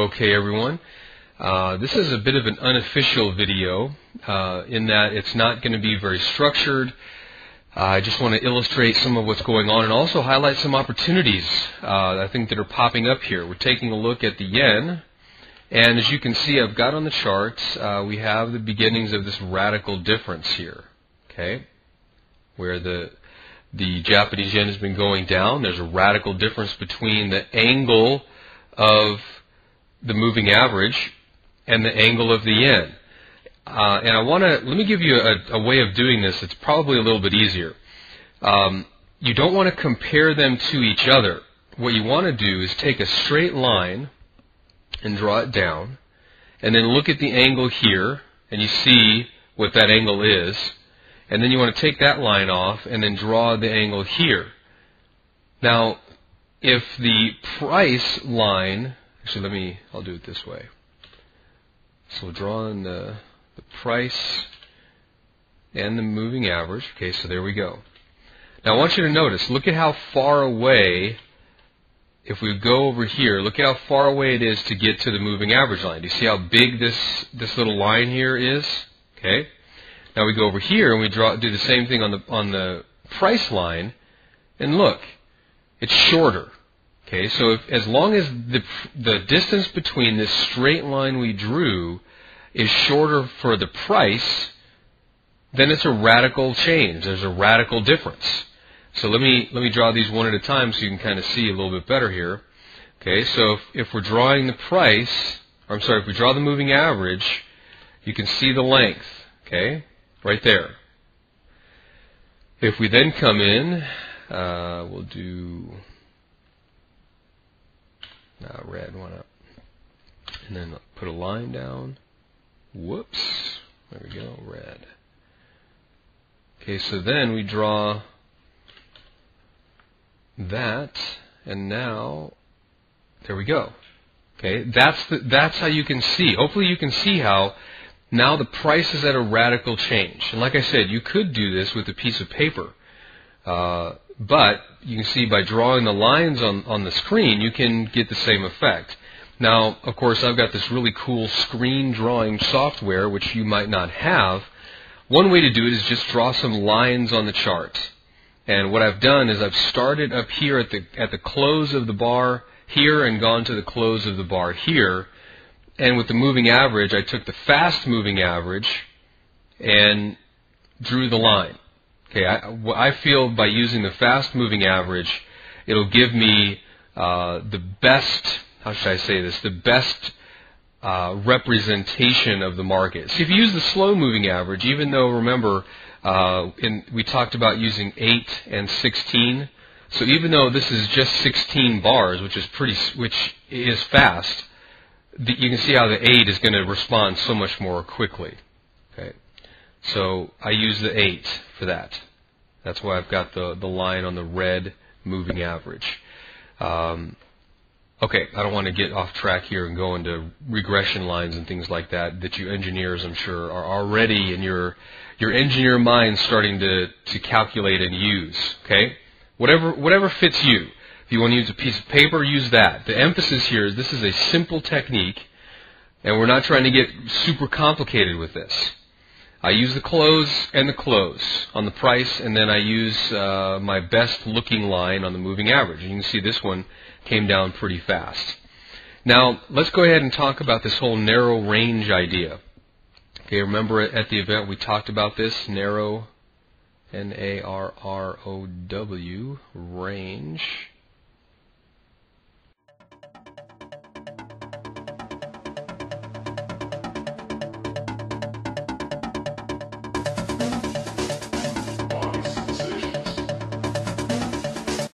Okay, everyone. This is a bit of an unofficial video in that it's not going to be very structured. I just want to illustrate some of what's going on and also highlight some opportunities I think that are popping up here. We're taking a look at the yen, and as you can see, I've got on the charts, we have the beginnings of this radical difference here, okay, where the Japanese yen has been going down. There's a radical difference between the angle of the moving average and the angle of the yen. And let me give you a way of doing this that's probably a little bit easier. You don't want to compare them to each other. What you want to do is take a straight line and draw it down, and then look at the angle here, and you see what that angle is. And then you want to take that line off and then draw the angle here. Now, if the price line, actually I'll do it this way. So we'll draw in the price and the moving average. Okay, so there we go. Now I want you to notice, look at how far away, if we go over here, look at how far away it is to get to the moving average line. Do you see how big this little line here is? Okay. Now we go over here and we do the same thing on the price line, and look, it's shorter. Okay, so as long as the distance between this straight line we drew is shorter for the price, then it's a radical change. There's a radical difference. So let me draw these one at a time so you can kind of see a little bit better here. Okay, so if we're drawing the price, if we draw the moving average, you can see the length. Okay, right there. If we then come in, we'll do red one up, and then put a line down. Whoops, there we go, red. Okay, so then we draw that, and now there we go. Okay, that's how you can see. Hopefully you can see how now the price is at a radical change. And like I said, you could do this with a piece of paper. But you can see by drawing the lines on the screen, you can get the same effect. Now, of course, I've got this really cool screen drawing software, which you might not have. One way to do it is just draw some lines on the chart. And what I've done is I've started up here at the close of the bar here and gone to the close of the bar here. And with the moving average, I took the fast moving average and drew the line. Okay, I feel by using the fast moving average, it'll give me the best, how should I say this, the best representation of the market. See, if you use the slow moving average, even though, remember, we talked about using 8 and 16, so even though this is just 16 bars, which is fast, you can see how the 8 is going to respond so much more quickly. Okay. So I use the 8 for that. That's why I've got the line on the red moving average. Okay, I don't want to get off track here and go into regression lines and things like that you engineers, I'm sure, are already in your engineer mind starting to calculate and use. Okay, whatever fits you. If you want to use a piece of paper, use that. The emphasis here is this is a simple technique, and we're not trying to get super complicated with this. I use the close and the close on the price, and then I use my best looking line on the moving average. And you can see this one came down pretty fast. Now, let's go ahead and talk about this whole narrow range idea. Okay, remember at the event we talked about this, narrow, N-A-R-R-O-W, range.